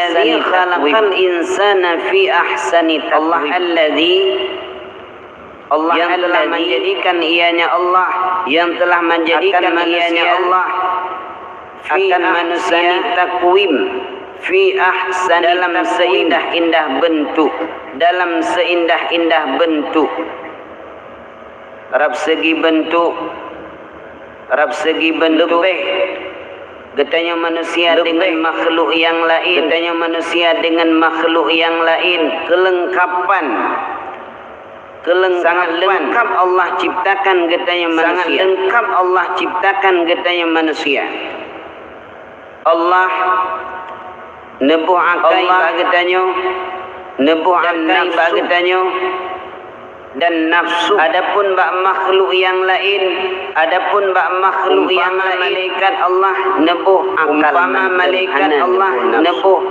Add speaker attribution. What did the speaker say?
Speaker 1: alladzi khalaqal insana fi ahsani taqwim. Allah yang telah menjadikan ianya Allah, yang telah menjadikan ianya Allah akan manusia takwim fi ahsan, dalam seindah-indah bentuk, dalam seindah-indah bentuk. Rab segi bentuk lebih getanya manusia dengan makhluk yang lain, getanya manusia dengan makhluk yang lain, sangat lengkap Allah ciptakan getanya manusia, sangat lengkap Allah ciptakan getanya manusia. Allah nebuh akai bagetanyo, nebuh akai bagetanyo dan nafsu. Adapun bak makhluk yang lain, adapun bak makhluk yang malaikat Allah nebuh akal, umpama malaikat Allah nebuh